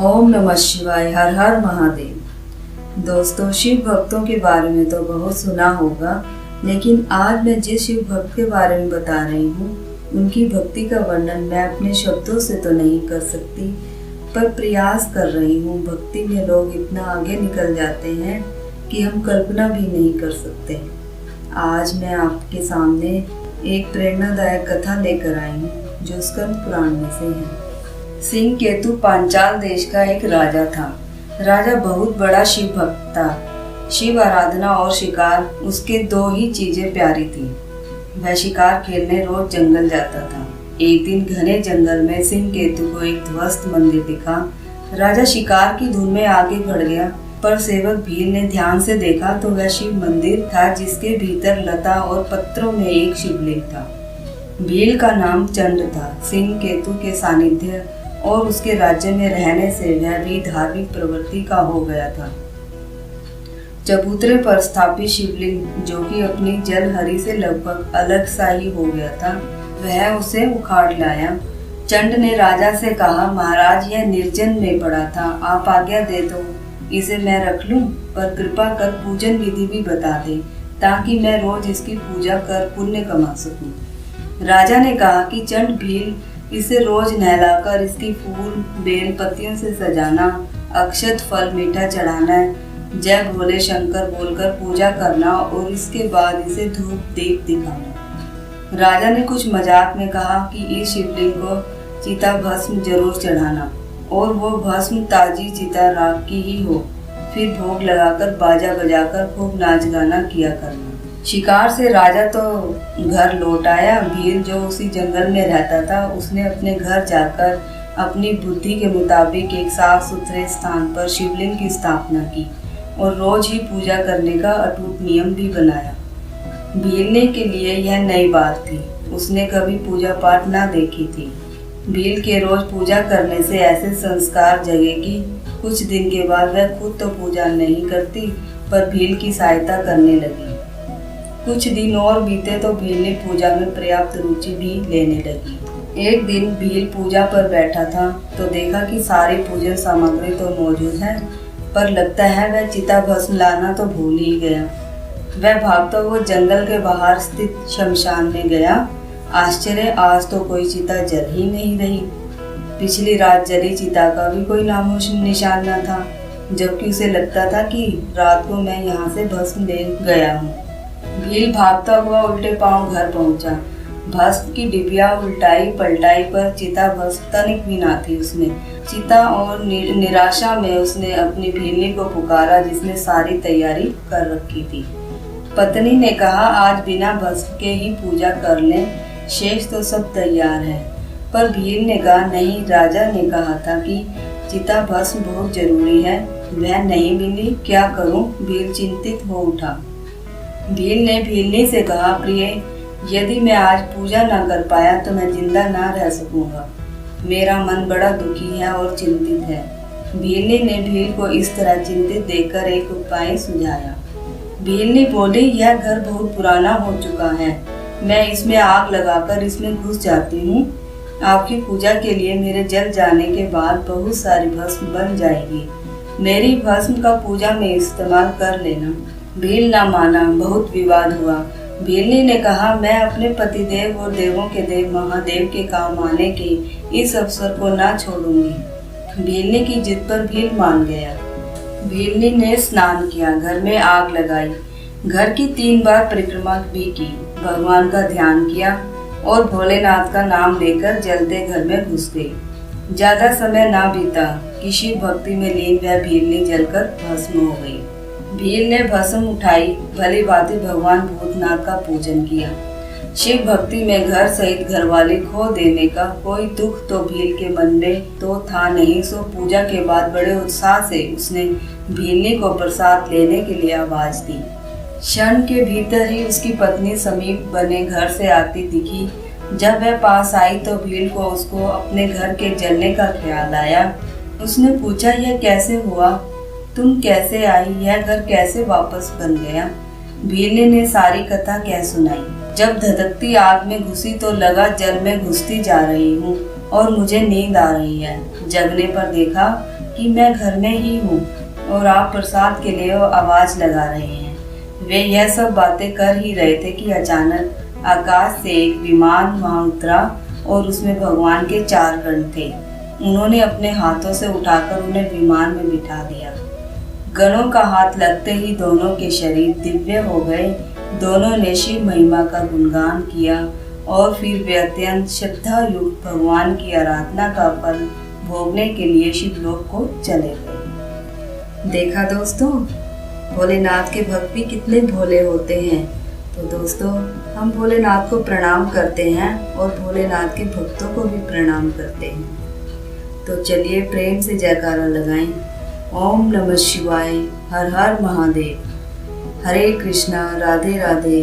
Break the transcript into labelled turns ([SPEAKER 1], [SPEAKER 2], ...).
[SPEAKER 1] ओम नमः शिवाय। हर हर महादेव। दोस्तों, शिव भक्तों के बारे में तो बहुत सुना होगा, लेकिन आज मैं जिस शिव भक्त के बारे में बता रही हूँ उनकी भक्ति का वर्णन मैं अपने शब्दों से तो नहीं कर सकती, पर प्रयास कर रही हूँ। भक्ति में लोग इतना आगे निकल जाते हैं कि हम कल्पना भी नहीं कर सकते। आज मैं आपके सामने एक प्रेरणादायक कथा लेकर आई हूँ जो स्कंद पुराण में से है। सिंह केतु पांचाल देश का एक राजा था। राजा बहुत बड़ा शिव भक्त था। शिव आराधना और शिकार उसके दो ही चीजें प्यारी थी। वह शिकार खेलने रोज जंगल जाता था। एक दिन घने जंगल में सिंह केतु को एक ध्वस्त मंदिर दिखा। राजा शिकार की धुन में आगे बढ़ गया, पर सेवक भील ने ध्यान से देखा तो वह शिव मंदिर था जिसके भीतर लता और पत्थरों में एक शिवलिंग था। भील का नाम चंड था। सिंह केतु के सानिध्य और उसके राज्य में रहने से वह भी धार्मिक प्रवृत्ति का हो गया था। चबूतरे पर स्थापित शिवलिंग, जो कि अपनी जलहरी से लगभग अलग सा ही हो गया था, वह उसे उखाड़ लाया। चंड ने राजा से कहा, महाराज, यह निर्जन में पड़ा था, आप आज्ञा दे दो इसे मैं रख लूं, पर कृपा कर पूजन विधि भी बता दे ताकि मैं रोज इसकी पूजा कर पुण्य कमा सकूं। राजा ने कहा कि चंड भील, इसे रोज नहलाकर इसकी फूल बेल पत्तियों से सजाना, अक्षत फल मीठा चढ़ाना, जय भोले शंकर बोलकर पूजा करना और इसके बाद इसे धूप दीप दिखाना। राजा ने कुछ मजाक में कहा कि इस शिवलिंग को चिता भस्म जरूर चढ़ाना और वो भस्म ताजी चिता राख की ही हो। फिर भोग लगाकर बाजा बजाकर खूब नाच गाना किया करना। शिकार से राजा तो घर लौट आया। भील, जो उसी जंगल में रहता था, उसने अपने घर जाकर अपनी बुद्धि के मुताबिक एक साफ सुथरे स्थान पर शिवलिंग की स्थापना की और रोज ही पूजा करने का अटूट नियम भी बनाया। भील के लिए यह नई बात थी। उसने कभी पूजा पाठ ना देखी थी। भील के रोज पूजा करने से ऐसे संस्कार जगे कि कुछ दिन के बाद वह खुद तो पूजा नहीं करती, पर भील की सहायता करने लगी। कुछ दिन और बीते तो भील ने पूजा में पर्याप्त रुचि भी लेने लगी। एक दिन भील पूजा पर बैठा था तो देखा कि सारी पूजन सामग्री तो मौजूद है, पर लगता है वह चिता भस्म लाना तो भूल ही गया। वह भागता हुआ जंगल के बाहर स्थित शमशान में गया। आश्चर्य, आज तो कोई चिता जल ही नहीं रही। पिछली रात जली चिता का भी कोई नामो निशान न था, जबकि उसे लगता था कि रात को मैं यहाँ से भस्म ले गया हूँ। भील भागता हुआ उल्टे पांव घर पहुंचा। भस्म की डिबिया उल्टाई पलटाई, पर चिता भस्म तनिक भी ना थी उसमें। चिता और निराशा में उसने अपनी भीलनी को पुकारा, जिसने सारी तैयारी कर रखी थी। पत्नी ने कहा, आज बिना भस्म के ही पूजा कर लें, शेष तो सब तैयार है। पर भील ने कहा, नहीं, राजा ने कहा था कि चिता भस्म बहुत जरूरी है, वह नहीं मिली, क्या करूं? भील चिंतित हो उठा। भील ने भीलनी से कहा, प्रिय, यदि मैं आज पूजा न कर पाया तो मैं जिंदा ना रह सकूंगा। मेरा मन बड़ा दुखी है और चिंतित है। भीलनी ने भील को इस तरह चिंतित देखकर एक उपाय सुझाया। भीलनी बोली, यह घर बहुत पुराना हो चुका है, मैं इसमें आग लगाकर इसमें घुस जाती हूँ। आपकी पूजा के लिए मेरे जल जाने के बाद बहुत सारी भस्म बन जाएगी। मेरी भस्म का पूजा में इस्तेमाल कर लेना। भील ना माना। बहुत विवाद हुआ। भीलनी ने कहा, मैं अपने पतिदेव और देवों के देव महादेव के काम आने के इस अवसर को ना छोड़ूंगी। भीलनी की जिद पर भील मान गया। भीलनी ने स्नान किया, घर में आग लगाई, घर की 3 बार परिक्रमा भी की, भगवान का ध्यान किया और भोलेनाथ का नाम लेकर जलते घर में घुस गई। ज्यादा समय ना बीता कि शिव भक्ति में लीन वह भीलनी जलकर भस्म हो गई। भील ने भस्म उठाई, भली भांति भगवान भूतनाथ का पूजन किया। शिव भक्ति में घर सहित घरवाली खो देने का कोई दुख तो भील के मन में तो था नहीं, सो पूजा के बाद बड़े उत्साह से उसने भीलनी को प्रसाद लेने के लिए आवाज दी। क्षण के भीतर ही उसकी पत्नी समीप बने घर से आती दिखी। जब वह पास आई तो भील को उसको अपने घर के जलने का ख्याल आया। उसने पूछा, यह कैसे हुआ? तुम कैसे आई? यह घर कैसे वापस बन गया? भीलनी ने सारी कथा कह सुनाई। जब धधकती आग में घुसी तो लगा जल में घुसती जा रही हूँ और मुझे नींद आ रही है। जगने पर देखा कि मैं घर में ही हूँ और आप प्रसाद के लिए आवाज़ लगा रहे हैं। वे यह सब बातें कर ही रहे थे कि अचानक आकाश से एक विमान वहाँ उतरा और उसमें भगवान के 4 गण थे। उन्होंने अपने हाथों से उठाकर उन्हें विमान में बिठा दिया। गणों का हाथ लगते ही दोनों के शरीर दिव्य हो गए। दोनों ने शिव महिमा का गुणगान किया और फिर वे अत्यंत श्रद्धा युक्त भगवान की आराधना का फल भोगने के लिए शिवलोक को चले गए। देखा दोस्तों, भोलेनाथ के भक्त भी कितने भोले होते हैं। तो दोस्तों, हम भोलेनाथ को प्रणाम करते हैं और भोलेनाथ के भक्तों को भी प्रणाम करते हैं। तो चलिए प्रेम से जयकारा लगाएं। ओम नमः शिवाय, हर हर महादेव। हरे कृष्णा, राधे राधे।